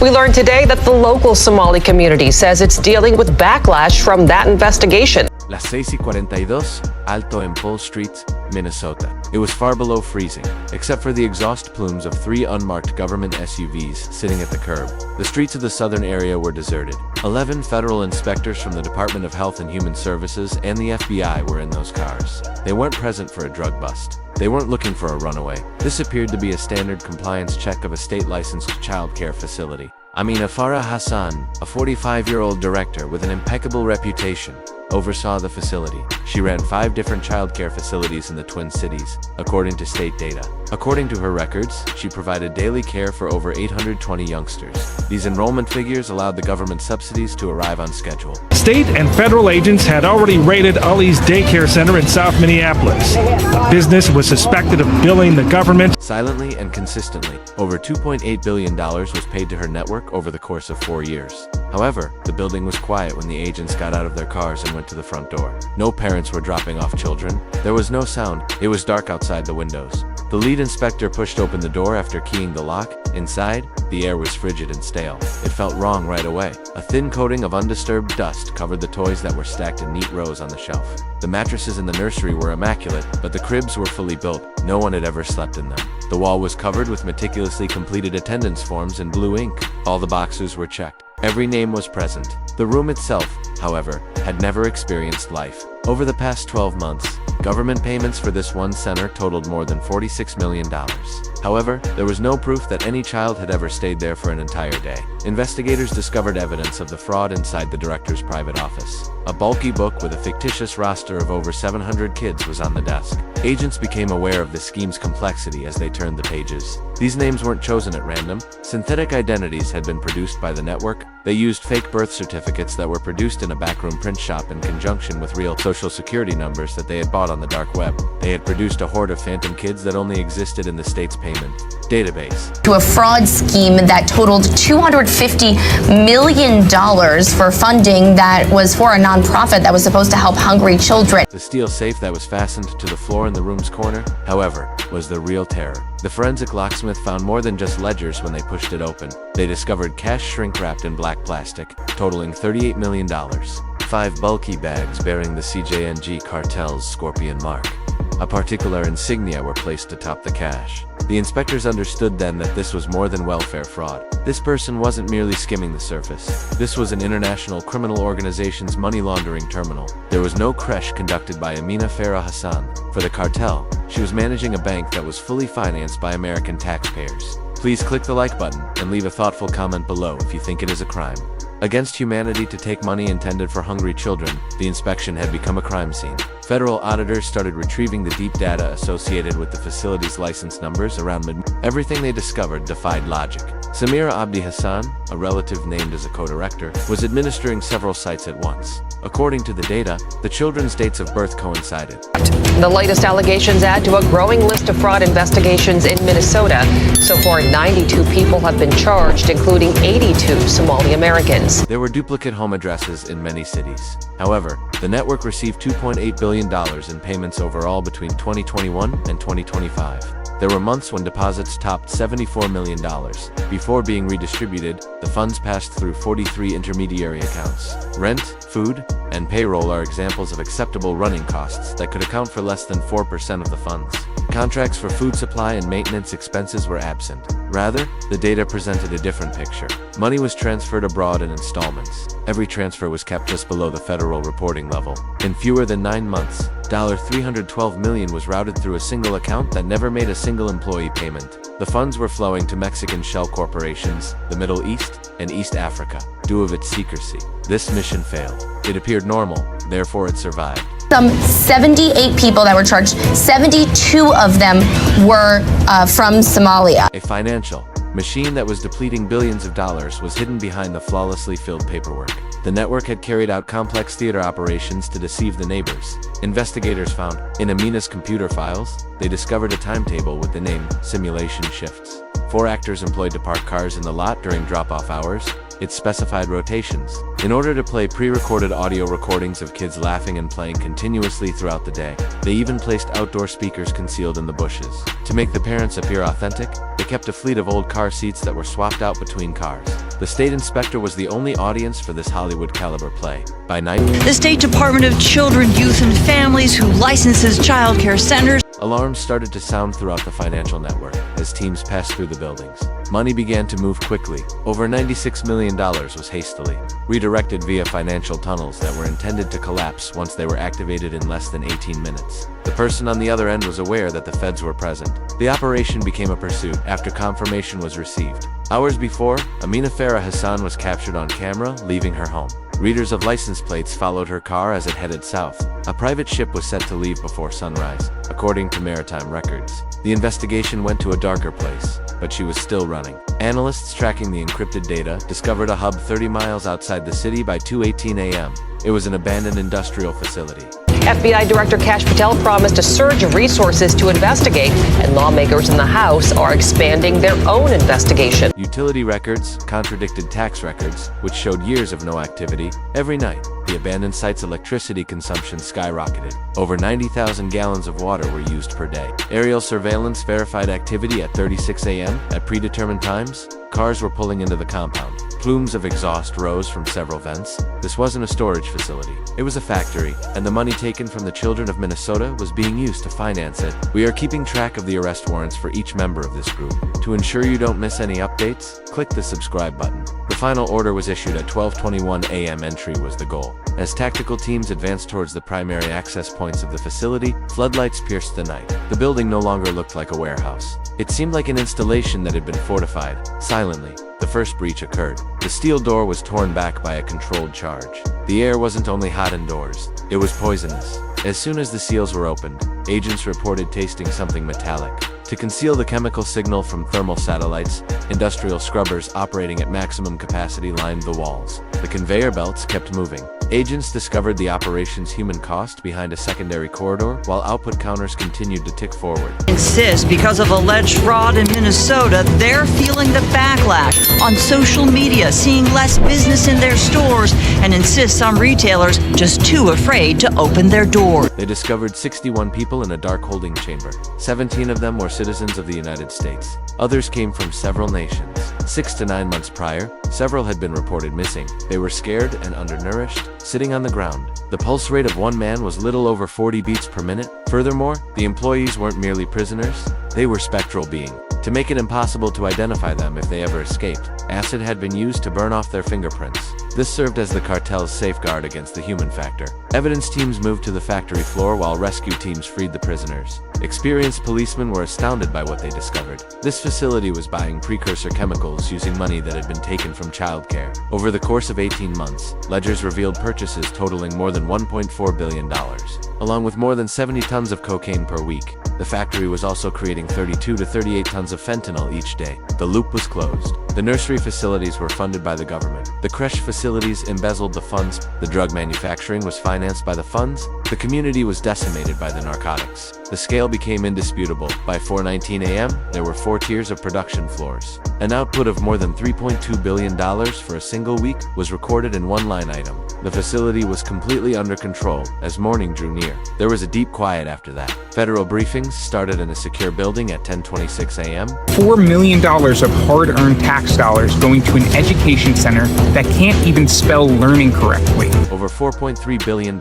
We learned today that the local Somali community says it's dealing with backlash from that investigation. Las 6:42, Alto en Pole Street, Minnesota. It was far below freezing, except for the exhaust plumes of 3 unmarked government SUVs sitting at the curb. The streets of the southern area were deserted. 11 federal inspectors from the Department of Health and Human Services and the FBI were in those cars. They weren't present for a drug bust. They weren't looking for a runaway. This appeared to be a standard compliance check of a state-licensed child care facility. Amina Farah Hassan, a 45-year-old director with an impeccable reputation, oversaw the facility. She ran 5 different child care facilities in the Twin Cities, according to state data. According to her records, she provided daily care for over 820 youngsters. These enrollment figures allowed the government subsidies to arrive on schedule. State and federal agents had already raided Ali's daycare center in South Minneapolis. The business was suspected of billing the government Silently and consistently, over $2.8 billion was paid to her network over the course of 4 years. However, the building was quiet when the agents got out of their cars and went to the front door. No parents were dropping off children. There was no sound. It was dark outside the windows. The lead inspector pushed open the door after keying the lock. Inside, the air was frigid and stale. It felt wrong right away. A thin coating of undisturbed dust covered the toys that were stacked in neat rows on the shelf. The mattresses in the nursery were immaculate, but the cribs were fully built. No one had ever slept in them. The wall was covered with meticulously completed attendance forms in blue ink. All the boxes were checked. Every name was present. The room itself, however, had never experienced life. Over the past 12 months, government payments for this one center totaled more than $46 million. However, there was no proof that any child had ever stayed there for an entire day. Investigators discovered evidence of the fraud inside the director's private office. A bulky book with a fictitious roster of over 700 kids was on the desk. Agents became aware of the scheme's complexity as they turned the pages. These names weren't chosen at random. Synthetic identities had been produced by the network. They used fake birth certificates that were produced in a backroom print shop in conjunction with real social security numbers that they had bought on the dark web. They had produced a horde of phantom kids that only existed in the state's payment database. To a fraud scheme that totaled $250 million for funding that was for a nonprofit that was supposed to help hungry children. The steel safe that was fastened to the floor in the room's corner, however, was the real terror. The forensic locksmith found more than just ledgers when they pushed it open. They discovered cash shrink-wrapped in black plastic, totaling $38 million. 5 bulky bags bearing the CJNG cartel's scorpion mark. A particular insignia were placed atop the cash. The inspectors understood then that this was more than welfare fraud. This person wasn't merely skimming the surface. This was an international criminal organization's money laundering terminal. There was no creche conducted by Amina Farah Hassan. For the cartel, she was managing a bank that was fully financed by American taxpayers. Please click the like button and leave a thoughtful comment below if you think it is a crime against humanity to take money intended for hungry children. The inspection had become a crime scene. Federal auditors started retrieving the deep data associated with the facility's license numbers around Everything they discovered defied logic. Samira Abdi Hassan, a relative named as a co-director, was administering several sites at once. According to the data, the children's dates of birth coincided. The latest allegations add to a growing list of fraud investigations in Minnesota. So far, 92 people have been charged, including 82 Somali Americans. There were duplicate home addresses in many cities. However, the network received $2.8 billion in payments overall between 2021 and 2025. There were months when deposits topped $74 million. Before being redistributed, the funds passed through 43 intermediary accounts. Rent, food, and payroll are examples of acceptable running costs that could account for less than 4% of the funds. Contracts for food supply and maintenance expenses were absent. Rather, the data presented a different picture. Money was transferred abroad in installments. Every transfer was kept just below the federal reporting level. In fewer than 9 months, $312 million was routed through a single account that never made a single employee payment. The funds were flowing to Mexican shell corporations, the Middle East, and East Africa, due of its secrecy. This mission failed. It appeared normal, therefore it survived. Some 78 people that were charged, 72 of them were from Somalia. A financial machine that was depleting billions of dollars was hidden behind the flawlessly filled paperwork. The network had carried out complex theater operations to deceive the neighbors. Investigators found, in Amina's computer files, they discovered a timetable with the name Simulation Shifts. 4 actors employed to park cars in the lot during drop-off hours. It specified rotations. In order to play pre-recorded audio recordings of kids laughing and playing continuously throughout the day, they even placed outdoor speakers concealed in the bushes. To make the parents appear authentic, they kept a fleet of old car seats that were swapped out between cars. The state inspector was the only audience for this Hollywood-caliber play. By night, The State Department of Children, Youth, and Families, who licenses child care centers, alarms started to sound throughout the financial network as teams passed through the buildings. Money began to move quickly. Over $96 million was hastily redirected via financial tunnels that were intended to collapse once they were activated in less than 18 minutes. The person on the other end was aware that the feds were present. The operation became a pursuit after confirmation was received. Hours before, Amina Farah Hassan was captured on camera leaving her home. Readers of license plates followed her car as it headed south. A private ship was set to leave before sunrise, according to maritime records. The investigation went to a darker place, but she was still running. Analysts tracking the encrypted data discovered a hub 30 miles outside the city by 2:18 a.m. It was an abandoned industrial facility. FBI Director Kash Patel promised a surge of resources to investigate, and lawmakers in the House are expanding their own investigation. Utility records contradicted tax records, which showed years of no activity. Every night, the abandoned site's electricity consumption skyrocketed. Over 90,000 gallons of water were used per day. Aerial surveillance verified activity at 36 a.m. At predetermined times, cars were pulling into the compound. Plumes of exhaust rose from several vents. This wasn't a storage facility. It was a factory, and the money taken from the children of Minnesota was being used to finance it. We are keeping track of the arrest warrants for each member of this group. To ensure you don't miss any updates, click the subscribe button. The final order was issued at 12:21 a.m. Entry was the goal. As tactical teams advanced towards the primary access points of the facility, floodlights pierced the night. The building no longer looked like a warehouse. It seemed like an installation that had been fortified. Silently, the first breach occurred. The steel door was torn back by a controlled charge. The air wasn't only hot indoors, it was poisonous. As soon as the seals were opened, agents reported tasting something metallic. To conceal the chemical signal from thermal satellites, industrial scrubbers operating at maximum capacity lined the walls. The conveyor belts kept moving. Agents discovered the operation's human cost behind a secondary corridor, while output counters continued to tick forward. insist because of alleged fraud in Minnesota, they're feeling the backlash on social media, seeing less business in their stores, and insist some retailers just too afraid to open their doors. They discovered 61 people in a dark holding chamber. 17 of them were citizens of the United States. Others came from several nations. 6 to 9 months prior, several had been reported missing. They were scared and undernourished, sitting on the ground. The pulse rate of one man was little over 40 beats per minute. Furthermore, the employees weren't merely prisoners, they were spectral beings. To make it impossible to identify them if they ever escaped, acid had been used to burn off their fingerprints. This served as the cartel's safeguard against the human factor. Evidence teams moved to the factory floor while rescue teams freed the prisoners. Experienced policemen were astounded by what they discovered. This facility was buying precursor chemicals using money that had been taken from childcare. Over the course of 18 months, ledgers revealed purchases totaling more than $1.4 billion, along with more than 70 tons of cocaine per week. The factory was also creating 32 to 38 tons of fentanyl each day. The loop was closed. The nursery facilities were funded by the government. The creche facilities embezzled the funds. The drug manufacturing was financed by the funds. The community was decimated by the narcotics. The scale became indisputable. By 4:19 a.m., there were 4 tiers of production floors. An output of more than $3.2 billion for a single week was recorded in one line item. The facility was completely under control as morning drew near. There was a deep quiet after that. Federal briefings started in a secure building at 10:26 a.m. $4 million of hard-earned tax dollars going to an education center that can't even spell learning correctly. Over $4.3 billion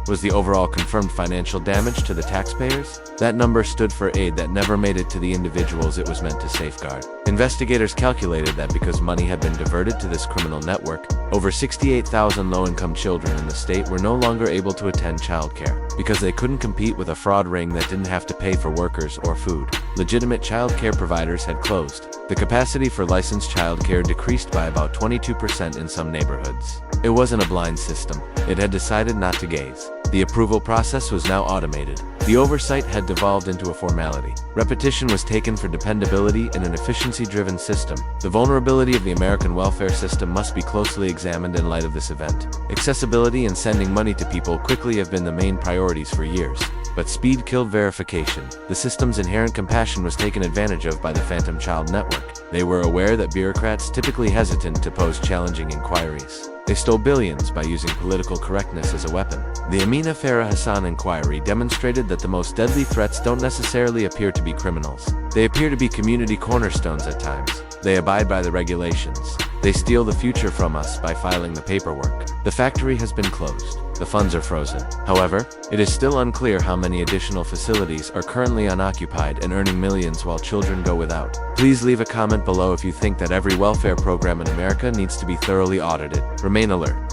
was the overall confirmed financial damage to the taxpayers. That number stood for aid that never made it to the individuals it was meant to safeguard. Investigators calculated that because money had been diverted to this criminal network, over 68,000 low-income children in the state were no longer able to attend childcare because they couldn't compete with a fraud ring that didn't have to pay for workers or food. Legitimate childcare providers had closed. The capacity for licensed childcare decreased by about 22% in some neighborhoods. It wasn't a blind system. It had decided not to gaze. The approval process was now automated. The oversight had devolved into a formality. Repetition was taken for dependability in an efficiency-driven system. The vulnerability of the American welfare system must be closely examined in light of this event. Accessibility and sending money to people quickly have been the main priorities for years. But speed killed verification. The system's inherent compassion was taken advantage of by the Phantom Child Network. They were aware that bureaucrats typically hesitant to pose challenging inquiries. They stole billions by using political correctness as a weapon. The Amina Farah Hassan inquiry demonstrated that the most deadly threats don't necessarily appear to be criminals. They appear to be community cornerstones at times. They abide by the regulations. They steal the future from us by filing the paperwork. The factory has been closed. The funds are frozen. However, it is still unclear how many additional facilities are currently unoccupied and earning millions while children go without. Please leave a comment below if you think that every welfare program in America needs to be thoroughly audited. Remain alert.